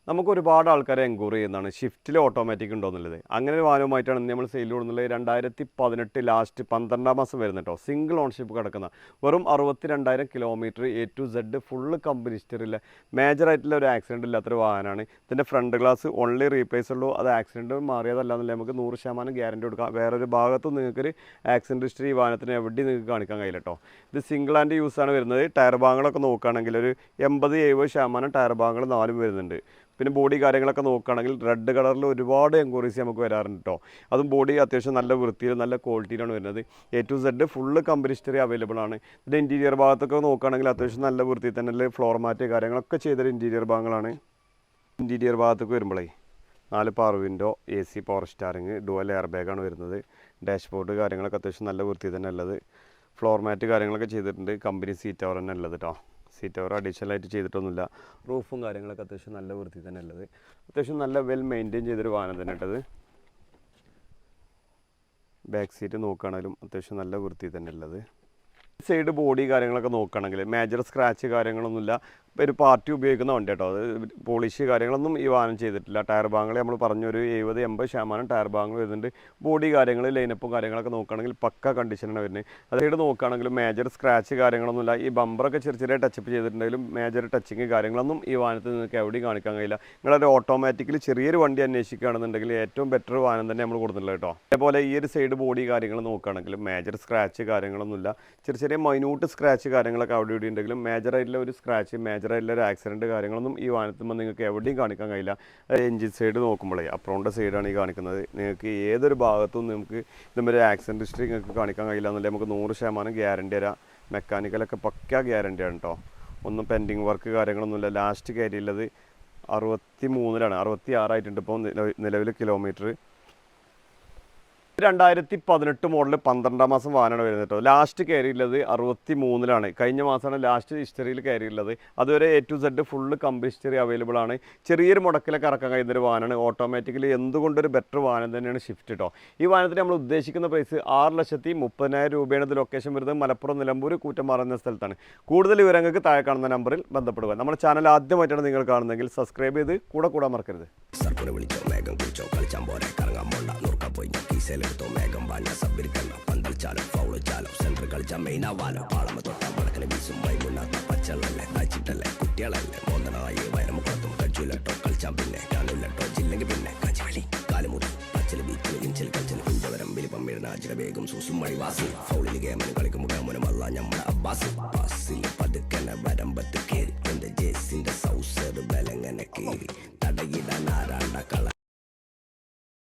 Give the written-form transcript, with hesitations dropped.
നമുക്ക് ഒരുപാട് ആൾക്കാരെ എൻക്വയറി ചെയ്യുന്നതാണ് ഷിഫ്റ്റിൽ ഓട്ടോമാറ്റിക് ഉണ്ടോ എന്നുള്ളത്. അങ്ങനെ ഒരു വാഹനവുമായിട്ടാണ് നമ്മൾ സെയിൽ കൊടുക്കുന്നത്. 2018 ലാസ്റ്റ് 12-ാം മാസം വരുന്നത് കേട്ടോ. സിംഗിൾ ഓൺഷിപ്പ് കിടക്കുന്ന വെറും 62,000 kilometre A to Z full company ഹിസ്റ്ററില്ല, മേജറായിട്ടുള്ള ഒരു ആക്സിഡൻറ്റ് ഇല്ലാത്തൊരു വാഹനമാണ്. ഇതിൻ്റെ ഫ്രണ്ട് ഗ്ലാസ് ഓൺലി റീപ്ലേസ് ഉള്ളൂ. അത് ആക്സിഡൻറ്റ് മാറിയതല്ലാന്നല്ല നമുക്ക് 100% ഗ്യാരണ്ടി കൊടുക്കാം. വേറൊരു ഭാഗത്തും നിങ്ങൾക്കൊരു ആക്സിഡൻറ്റ് ഹിസ്റ്ററി ഈ വാഹനത്തിന് എവിടെയും നിങ്ങൾക്ക് കാണിക്കാൻ കഴിയില്ല കേട്ടോ. ഇത് സിംഗിൾ ഹാൻഡ് യൂസാണ് വരുന്നത്. ടയർ ഭാഗങ്ങളൊക്കെ നോക്കുകയാണെങ്കിൽ ഒരു 80-70% ടയർ ഭാഗങ്ങൾ 4 വരുന്നുണ്ട്. പിന്നെ ബോഡി കാര്യങ്ങളൊക്കെ നോക്കുകയാണെങ്കിൽ റെഡ് കളറിൽ ഒരുപാട് എൻക്വയറീസ് നമുക്ക് വരാറുണ്ട് കേട്ടോ. അതും ബോഡി അത്യാവശ്യം നല്ല വൃത്തിയിൽ നല്ല ക്വാളിറ്റിയിലാണ് വരുന്നത്. A to Z full company history available ആണ്. ഇതിൻ്റെ ഇൻറ്റീരിയർ ഭാഗത്തൊക്കെ നോക്കുകയാണെങ്കിൽ അത്യാവശ്യം നല്ല വൃത്തി തന്നെ ഫ്ലോർ മാറ്റ് കാര്യങ്ങളൊക്കെ ചെയ്തൊരു ഇൻറ്റീരിയർ ഭാഗങ്ങളാണ്. ഇൻറ്റീരിയർ ഭാഗത്തൊക്കെ വരുമ്പോഴേ 4 power window, AC power steering, dual air ബാഗാണ് വരുന്നത്. ഡാഷ്ബോർഡ് കാര്യങ്ങളൊക്കെ അത്യാവശ്യം നല്ല വൃത്തി തന്നെ ഉള്ളത്. ഫ്ലോർ മാറ്റ് കാര്യങ്ങളൊക്കെ ചെയ്തിട്ടുണ്ട്. കമ്പനി സീറ്റ് കവർ തന്നെ ഉള്ളത് കേട്ടോ. സീറ്റ് കവർ അഡീഷണൽ ആയിട്ട് ചെയ്തിട്ടൊന്നുമില്ല. റൂഫും കാര്യങ്ങളൊക്കെ അത്യാവശ്യം നല്ല വൃത്തി തന്നെ ഉള്ളത്. അത്യാവശ്യം നല്ല വെൽ മെയിൻറ്റെയിൻ ചെയ്തൊരു വാഹനം തന്നെ ഇട്ടത്. ബാക്ക് സീറ്റ് നോക്കുകയാണെങ്കിലും അത്യാവശ്യം നല്ല വൃത്തി തന്നെ ഉള്ളത്. സൈഡ് ബോഡി കാര്യങ്ങളൊക്കെ നോക്കുകയാണെങ്കിൽ മേജർ സ്ക്രാച്ച് കാര്യങ്ങളൊന്നുമില്ല. ഇപ്പോൾ ഒരു പാർട്ടി ഉപയോഗിക്കുന്ന വണ്ടി കേട്ടോ. അത് പോളിഷ് കാര്യങ്ങളൊന്നും ഈ വാഹനം ചെയ്തിട്ടില്ല. ടയർ ഭാഗങ്ങൾ നമ്മൾ പറഞ്ഞൊരു 70-80% ടയർ ഭാഗങ്ങൾ വരുന്നുണ്ട്. ബോഡി കാര്യങ്ങൾ ലൈനപ്പും കാര്യങ്ങളൊക്കെ നോക്കുകയാണെങ്കിൽ പക്ക കണ്ടീഷനാണ് വരുന്നത്. അതായത് നോക്കുകയാണെങ്കിലും മേജർ സ്ക്രാച്ച് കാര്യങ്ങളൊന്നുമില്ല. ഈ ബമ്പറൊക്കെ ചെറിയ ടച്ചപ്പ് ചെയ്തിട്ടുണ്ടെങ്കിലും മേജർ ടച്ചിങ് കാര്യങ്ങളൊന്നും ഈ വാഹനത്തിൽ നിങ്ങൾക്ക് എവിടെയും കാണിക്കാൻ കഴിയില്ല. നിങ്ങളൊരു ഓട്ടോമാറ്റിക്കലി ചെറിയൊരു വണ്ടി അന്വേഷിക്കുകയാണെന്നുണ്ടെങ്കിൽ ഏറ്റവും ബെറ്റർ വാഹനം തന്നെ നമ്മൾ കൊടുത്തിട്ടുള്ളത് കേട്ടോ. അതേപോലെ ഈ ഒരു സൈഡ് ബോഡി കാര്യങ്ങൾ നോക്കുകയാണെങ്കിലും മേജർ സ്ക്രാച്ച് കാര്യങ്ങളൊന്നുമില്ല. ചെറിയ മൈന്യൂട്ട് സ്ക്രാച്ച് കാര്യങ്ങളൊക്കെ അവിടെ ഇവിടെ ഉണ്ടെങ്കിലും മേജറായിട്ടുള്ള ഒരു സ്ക്രാച്ച് മേജറായിട്ടുള്ള ഒരു ആക്സിഡൻറ്റ് കാര്യങ്ങളൊന്നും ഈ വാഹനത്തിൽ നിങ്ങൾക്ക് എവിടെയും കാണിക്കാൻ കഴിയില്ല. എൻജിൻ സൈഡ് നോക്കുമ്പോഴേ അപ്രോണിൻ്റെ സൈഡാണ് ഈ കാണിക്കുന്നത്. നിങ്ങൾക്ക് ഏതൊരു ഭാഗത്തും നമുക്ക് ഇതുമാതിരി ആക്സിഡൻറ്റ് ഹിസ്റ്ററി നിങ്ങൾക്ക് കാണിക്കാൻ കഴിയില്ല എന്നുണ്ടെങ്കിൽ നമുക്ക് 100% ഗ്യാരണ്ടി തരാം. മെക്കാനിക്കലൊക്കെ പക്ക ഗ്യാരണ്ടിയാണ് കേട്ടോ. ഒന്നും പെൻഡിങ് വർക്ക് കാര്യങ്ങളൊന്നുമില്ല. ലാസ്റ്റ് കയറിയുള്ളത് 63-ലാണ്, 66 ആയിട്ടുണ്ട് ഇപ്പോൾ നിലവിൽ കിലോമീറ്റർ. 2018 മോഡൽ 12-ാം മാസം വാഹനമാണ് വരുന്നത് കേട്ടോ. ലാസ്റ്റ് കയറിയുള്ളത് 63-ലാണ്. കഴിഞ്ഞ മാസമാണ് ലാസ്റ്റ് ഹിസ്റ്ററിയിൽ കയറിയുള്ളത്. അതുവരെ A to Z full company history available ആണ്. ചെറിയൊരു മുടക്കിലൊക്കെ ഇറക്കാൻ കഴിയുന്നൊരു വാഹനമാണ്. ഓട്ടോമാറ്റിക്കലി എന്തുകൊണ്ടൊരു ബെറ്റർ വാഹനം തന്നെയാണ് ഷിഫ്റ്റ് കേട്ടോ. ഈ വാഹനത്തിന് നമ്മൾ ഉദ്ദേശിക്കുന്ന പ്രൈസ് 6,30,000 രൂപയാണ്. ഇത് ലൊക്കേഷൻ വരുന്നത് മലപ്പുറം നിലമ്പൂർ കൂറ്റമ്പാറ എന്ന സ്ഥലത്താണ്. കൂടുതൽ വിവരങ്ങൾക്ക് താഴെ കാണുന്ന നമ്പറിൽ ബന്ധപ്പെടുക. നമ്മുടെ ചാനൽ ആദ്യമായിട്ടാണ് നിങ്ങൾ കാണുന്നതെങ്കിൽ സബ്സ്ക്രൈബ് ചെയ്ത് കൂടെ മറക്കരുത്. മേഘം വാഞ്ഞ സബ്ബിരിക്കല്ല പന്തൽച്ചാലം ഫൗളിച്ചാലം സെൻട്രൽ കളിച്ച മെയിനാവാലോ പാളമ തൊട്ടാൽ മടക്കന് വീസും വൈകുന്നാത്ത പച്ചളല്ലേ കാച്ചിട്ടല്ലേ കുട്ടികളല്ലേ മോന്തനായി വയറമുഖത്തും കച്ചൂലട്ടോ കളിച്ചാൽ പിന്നെ കാണില്ലട്ടോ ജില്ലെങ്കിൽ പിന്നെ കച്ചവലി കാലുമുറി പച്ചല് ബീച്ചിൽ ഇഞ്ചിൽ കളിച്ചൽ കുഞ്ചവരം വലിപ്പം വീഴുന്ന അജിര വേഗം സൂസും മണിവാസി ഫൗളിൽ ഗേമന് കളിക്കും ഗമനമല്ല ഞമ്മടെ അബ്ബാസ് പാസിൽ പതുക്കനെ വരമ്പത്ത് കയറി എന്റെ ജേസിന്റെ സൗസർ ബലങ്ങനെ കയറി തടയിടാൻ ആരാ